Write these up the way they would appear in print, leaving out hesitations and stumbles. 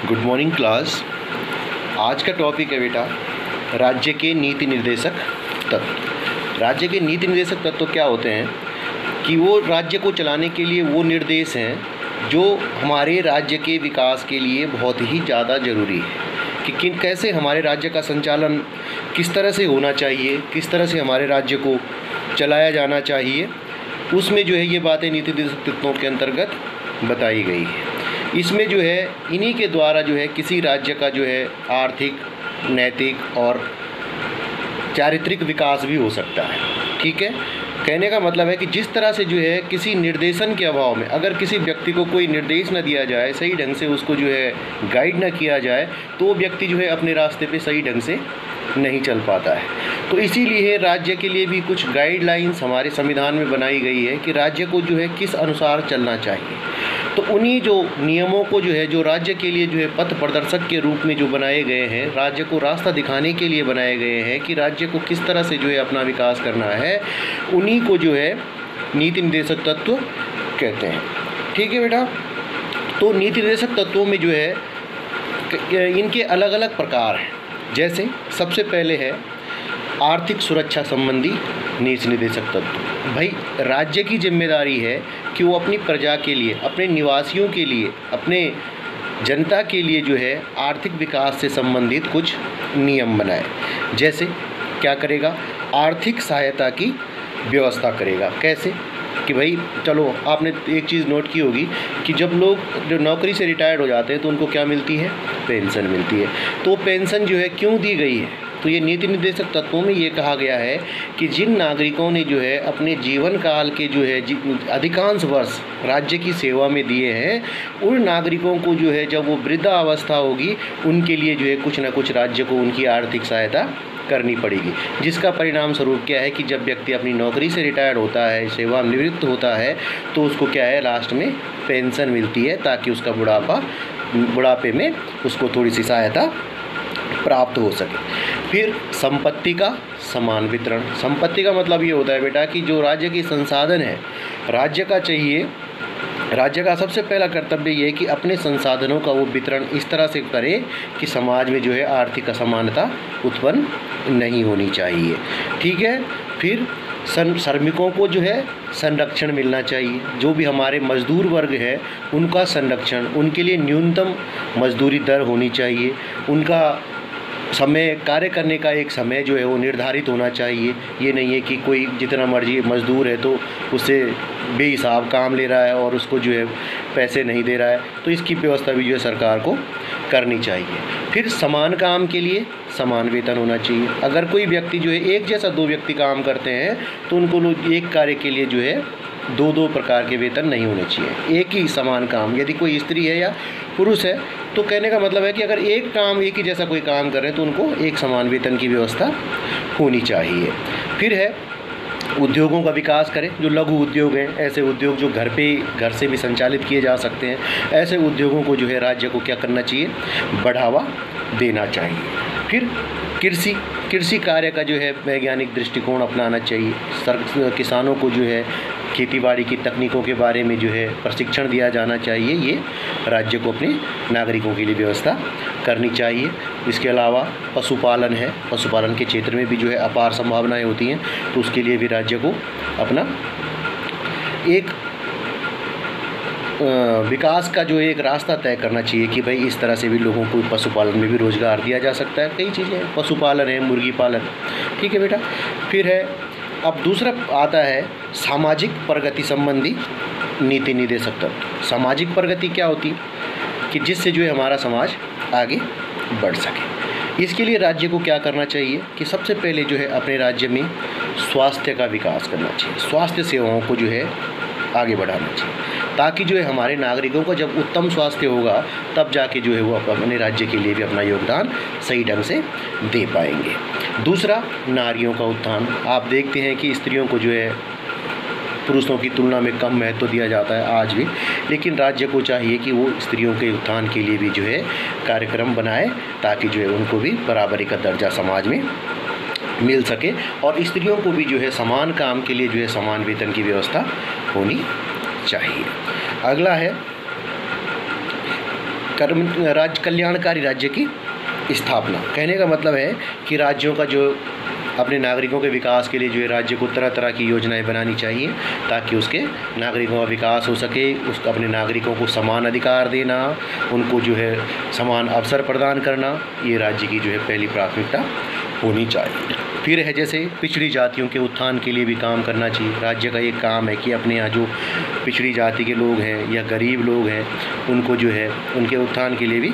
Good morning class. आज का topic है बेटा राज्य के नीति निर्देशक तत्व। राज्य के नीति निर्देशक तत्व क्या होते हैं कि वो राज्य को चलाने के लिए वो निर्देश हैं जो हमारे राज्य के विकास के लिए बहुत ही ज़्यादा ज़रूरी है कि कैसे हमारे राज्य का संचालन किस तरह से होना चाहिए, किस तरह से हमारे राज्य को चलाया जाना चाहिए। उसमें जो है ये बातें नीति निर्देशक तत्वों के अंतर्गत बताई गई है। इसमें जो है इन्हीं के द्वारा जो है किसी राज्य का जो है आर्थिक, नैतिक और चारित्रिक विकास भी हो सकता है। ठीक है, कहने का मतलब है कि जिस तरह से जो है किसी निर्देशन के अभाव में अगर किसी व्यक्ति को कोई निर्देश न दिया जाए, सही ढंग से उसको जो है गाइड न किया जाए, तो वो व्यक्ति जो है अपने रास्ते पे सही ढंग से नहीं चल पाता है। तो इसीलिए राज्य के लिए भी कुछ गाइडलाइंस हमारे संविधान में बनाई गई है कि राज्य को जो है किस अनुसार चलना चाहिए। तो उन्हीं जो नियमों को जो है जो राज्य के लिए जो है पथ प्रदर्शक के रूप में जो बनाए गए हैं, राज्य को रास्ता दिखाने के लिए बनाए गए हैं कि राज्य को किस तरह से जो है अपना विकास करना है, उन्हीं को जो है नीति निर्देशक तत्व कहते हैं। ठीक है बेटा, तो नीति निर्देशक तत्वों में जो है इनके अलग अलग प्रकार हैं। जैसे सबसे पहले है आर्थिक सुरक्षा संबंधी नीति निर्देशक तत्व। भाई राज्य की जिम्मेदारी है कि वो अपनी प्रजा के लिए, अपने निवासियों के लिए, अपने जनता के लिए जो है आर्थिक विकास से संबंधित कुछ नियम बनाए। जैसे क्या करेगा, आर्थिक सहायता की व्यवस्था करेगा। कैसे कि भाई चलो आपने एक चीज़ नोट की होगी कि जब लोग जो नौकरी से रिटायर्ड हो जाते हैं तो उनको क्या मिलती है, पेंशन मिलती है। तो पेंशन जो है क्यों दी गई है, तो ये नीति निर्देशक तत्वों में ये कहा गया है कि जिन नागरिकों ने जो है अपने जीवन काल के जो है अधिकांश वर्ष राज्य की सेवा में दिए हैं, उन नागरिकों को जो है जब वो वृद्धावस्था होगी उनके लिए जो है कुछ ना कुछ राज्य को उनकी आर्थिक सहायता करनी पड़ेगी। जिसका परिणाम स्वरूप क्या है कि जब व्यक्ति अपनी नौकरी से रिटायर्ड होता है, सेवानिवृत्त होता है, तो उसको क्या है लास्ट में पेंशन मिलती है ताकि उसका बुढ़ापे में उसको थोड़ी सी सहायता प्राप्त हो सके। फिर संपत्ति का समान वितरण। संपत्ति का मतलब ये होता है बेटा कि जो राज्य की संसाधन है, राज्य का सबसे पहला कर्तव्य ये है कि अपने संसाधनों का वो वितरण इस तरह से करे कि समाज में जो है आर्थिक असमानता उत्पन्न नहीं होनी चाहिए। ठीक है, फिर श्रमिकों को जो है संरक्षण मिलना चाहिए। जो भी हमारे मजदूर वर्ग है उनका संरक्षण, उनके लिए न्यूनतम मजदूरी दर होनी चाहिए। उनका समय, कार्य करने का एक समय जो है वो निर्धारित होना चाहिए। ये नहीं है कि कोई जितना मर्जी मजदूर है तो उससे बेहिसाब काम ले रहा है और उसको जो है पैसे नहीं दे रहा है, तो इसकी व्यवस्था भी जो है सरकार को करनी चाहिए। फिर समान काम के लिए समान वेतन होना चाहिए। अगर कोई व्यक्ति जो है एक जैसा दो व्यक्ति काम करते हैं तो उनको एक कार्य के लिए जो है दो प्रकार के वेतन नहीं होने चाहिए। एक ही समान काम, यदि कोई स्त्री है या पुरुष है तो कहने का मतलब है कि अगर एक ही जैसा कोई काम कर रहे हैं तो उनको एक समान वेतन की व्यवस्था होनी चाहिए। फिर है उद्योगों का विकास करें। जो लघु उद्योग हैं, ऐसे उद्योग जो घर से भी संचालित किए जा सकते हैं, ऐसे उद्योगों को जो है राज्य को क्या करना चाहिए, बढ़ावा देना चाहिए। फिर कृषि कार्य का जो है वैज्ञानिक दृष्टिकोण अपनाना चाहिए। किसानों को जो है खेतीबाड़ी की तकनीकों के बारे में जो है प्रशिक्षण दिया जाना चाहिए। ये राज्य को अपने नागरिकों के लिए व्यवस्था करनी चाहिए। इसके अलावा पशुपालन है, पशुपालन के क्षेत्र में भी जो है अपार संभावनाएं होती हैं, तो उसके लिए भी राज्य को अपना एक विकास का जो एक रास्ता तय करना चाहिए कि भाई इस तरह से भी लोगों को पशुपालन में भी रोज़गार दिया जा सकता है। कई चीज़ें हैं, पशुपालन है, मुर्गी पालन। ठीक है बेटा, फिर है अब दूसरा आता है सामाजिक प्रगति संबंधी नीति निर्देशक तत्व। सामाजिक प्रगति क्या होती है कि जिससे जो है हमारा समाज आगे बढ़ सके। इसके लिए राज्य को क्या करना चाहिए कि सबसे पहले जो है अपने राज्य में स्वास्थ्य का विकास करना चाहिए। स्वास्थ्य सेवाओं को जो है आगे बढ़ाना चाहिए ताकि जो है हमारे नागरिकों का जब उत्तम स्वास्थ्य होगा तब जाके जो है वो अपने राज्य के लिए भी अपना योगदान सही ढंग से दे पाएंगे। दूसरा, नारियों का उत्थान। आप देखते हैं कि स्त्रियों को जो है पुरुषों की तुलना में कम महत्व दिया जाता है आज भी, लेकिन राज्य को चाहिए कि वो स्त्रियों के उत्थान के लिए भी जो है कार्यक्रम बनाए ताकि जो है उनको भी बराबरी का दर्जा समाज में मिल सके और स्त्रियों को भी जो है समान काम के लिए जो है समान वेतन की व्यवस्था होनी चाहिए। अगला है राज्य कल्याणकारी राज्य की स्थापना। कहने का मतलब है कि राज्यों का जो अपने नागरिकों के विकास के लिए जो है राज्य को तरह तरह की योजनाएं बनानी चाहिए ताकि उसके नागरिकों का विकास हो सके, उसको अपने नागरिकों को समान अधिकार देना, उनको जो है समान अवसर प्रदान करना, ये राज्य की जो है पहली प्राथमिकता होनी चाहिए। फिर है जैसे पिछड़ी जातियों के उत्थान के लिए भी काम करना चाहिए। राज्य का ये काम है कि अपने यहाँ जो पिछड़ी जाति के लोग हैं या गरीब लोग हैं उनको जो है उनके उत्थान के लिए भी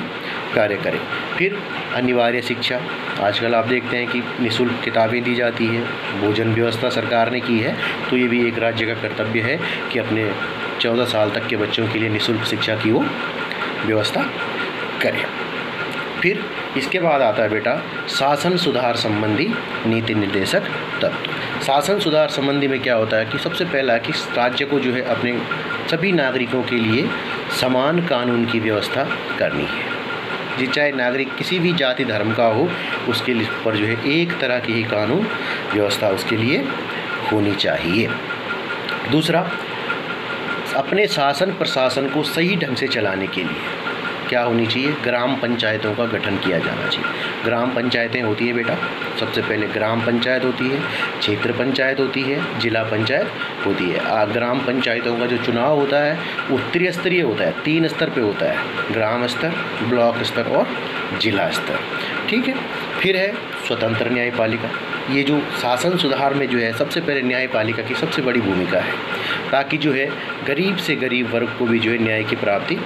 कार्य करें। फिर अनिवार्य शिक्षा, आजकल आप देखते हैं कि निःशुल्क किताबें दी जाती हैं, भोजन व्यवस्था सरकार ने की है, तो ये भी एक राज्य का कर्तव्य है कि अपने 14 साल तक के बच्चों के लिए निःशुल्क शिक्षा की वो व्यवस्था करें। फिर इसके बाद आता है बेटा शासन सुधार संबंधी नीति निर्देशक तत्व। शासन सुधार संबंधी में क्या होता है कि सबसे पहला है कि राज्य को जो है अपने सभी नागरिकों के लिए समान कानून की व्यवस्था करनी है। जी चाहे नागरिक किसी भी जाति धर्म का हो, उसके पर जो है एक तरह की ही कानून व्यवस्था उसके लिए होनी चाहिए। दूसरा, अपने शासन प्रशासन को सही ढंग से चलाने के लिए क्या होनी चाहिए, ग्राम पंचायतों का गठन किया जाना चाहिए। ग्राम पंचायतें होती है बेटा, सबसे पहले ग्राम पंचायत होती है, क्षेत्र पंचायत होती है, जिला पंचायत होती है। ग्राम पंचायतों का जो चुनाव होता है वो त्रिस्तरीय होता है, 3 स्तर पे होता है, ग्राम स्तर, ब्लॉक स्तर और जिला स्तर। ठीक है। फिर है स्वतंत्र न्यायपालिका। ये जो शासन सुधार में जो है सबसे पहले न्यायपालिका की सबसे बड़ी भूमिका है ताकि जो है गरीब से गरीब वर्ग को भी जो है न्याय की प्राप्ति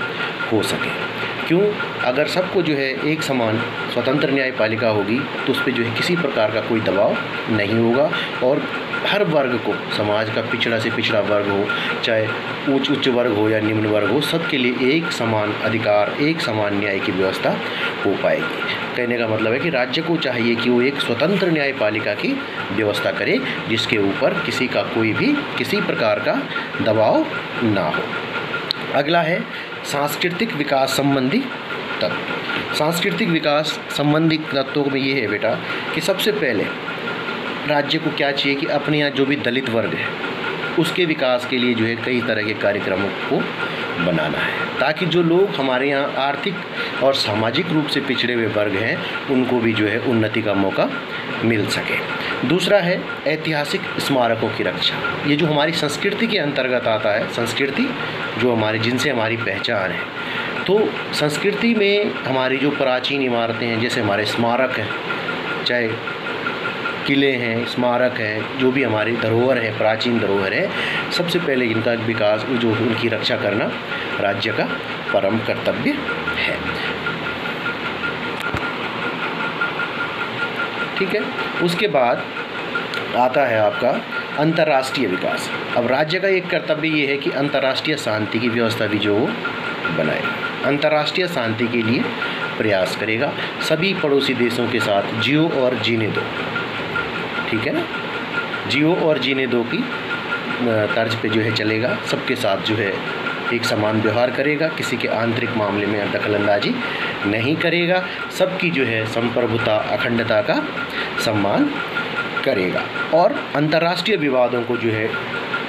हो सके। क्यों, अगर सबको जो है एक समान स्वतंत्र न्यायपालिका होगी तो उस पर जो है किसी प्रकार का कोई दबाव नहीं होगा और हर वर्ग को, समाज का पिछड़ा से पिछड़ा वर्ग हो, चाहे उच्च वर्ग हो या निम्न वर्ग हो, सबके लिए एक समान अधिकार, एक समान न्याय की व्यवस्था हो पाएगी। कहने का मतलब है कि राज्य को चाहिए कि वो एक स्वतंत्र न्यायपालिका की व्यवस्था करे जिसके ऊपर किसी का कोई भी किसी प्रकार का दबाव ना हो। अगला है सांस्कृतिक विकास संबंधी तत्व। सांस्कृतिक विकास संबंधी तत्वों में ये है बेटा कि सबसे पहले राज्य को क्या चाहिए कि अपने यहाँ जो भी दलित वर्ग है उसके विकास के लिए जो है कई तरह के कार्यक्रमों को बनाना है ताकि जो लोग हमारे यहाँ आर्थिक और सामाजिक रूप से पिछड़े हुए वर्ग हैं उनको भी जो है उन्नति का मौका मिल सके। दूसरा है ऐतिहासिक स्मारकों की रक्षा। ये जो हमारी संस्कृति के अंतर्गत आता है, संस्कृति जो हमारी जिनसे हमारी पहचान है, तो संस्कृति में हमारी जो प्राचीन इमारतें हैं जैसे हमारे स्मारक हैं, चाहे किले हैं, स्मारक हैं, जो भी हमारी धरोहर है, प्राचीन धरोहर है, सबसे पहले इनका विकास जो उनकी रक्षा करना राज्य का परम कर्तव्य है। ठीक है। उसके बाद आता है आपका अंतर्राष्ट्रीय विकास। अब राज्य का एक कर्तव्य ये है कि अंतर्राष्ट्रीय शांति की व्यवस्था भी जो वो बनाएगा, अंतर्राष्ट्रीय शांति के लिए प्रयास करेगा, सभी पड़ोसी देशों के साथ जियो और जीने दो, ठीक है ना, जियो और जीने दो की तर्ज पे जो है चलेगा, सबके साथ जो है एक समान व्यवहार करेगा, किसी के आंतरिक मामले में दखलंदाजी नहीं करेगा, सबकी जो है संप्रभुता अखंडता का सम्मान करेगा और अंतर्राष्ट्रीय विवादों को जो है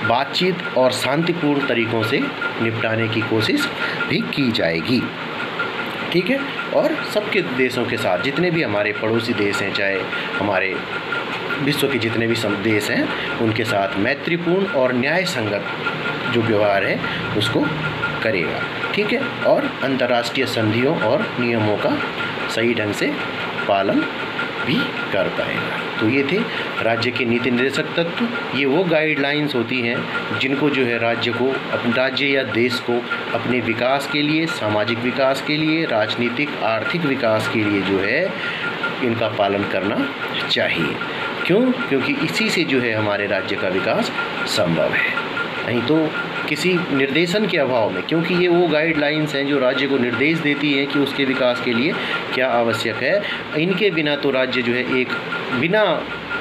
बातचीत और शांतिपूर्ण तरीक़ों से निपटाने की कोशिश भी की जाएगी। ठीक है। और सबके देशों के साथ जितने भी हमारे पड़ोसी देश हैं, चाहे हमारे विश्व के जितने भी देश हैं, उनके साथ मैत्रीपूर्ण और न्याय संगत जो व्यवहार है उसको करेगा। ठीक है। और अंतर्राष्ट्रीय संधियों और नियमों का सही ढंग से पालन भी कर पाएगा। तो ये थे राज्य के नीति निर्देशक तत्व। ये वो गाइडलाइंस होती हैं जिनको जो है राज्य को, अपने राज्य या देश को अपने विकास के लिए, सामाजिक विकास के लिए, राजनीतिक आर्थिक विकास के लिए जो है इनका पालन करना चाहिए। क्यों? क्योंकि इसी से जो है हमारे राज्य का विकास संभव है। नहीं तो किसी निर्देशन के अभाव में, क्योंकि ये वो गाइडलाइंस हैं जो राज्य को निर्देश देती हैं कि उसके विकास के लिए क्या आवश्यक है, इनके बिना तो राज्य जो है एक बिना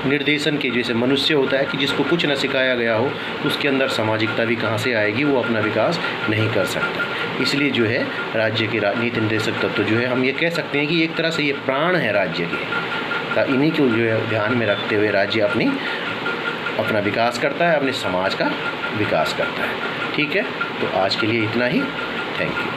निर्देशन के, जैसे मनुष्य होता है कि जिसको कुछ न सिखाया गया हो उसके अंदर सामाजिकता भी कहाँ से आएगी, वो अपना विकास नहीं कर सकता। इसलिए जो है राज्य के नीति निर्देशक तत्व जो है हम ये कह सकते हैं कि एक तरह से ये प्राण है राज्य के। इन्हीं को जो है ध्यान में रखते हुए राज्य अपना विकास करता है, अपने समाज का विकास करता है। ठीक है। तो आज के लिए इतना ही। Thank you.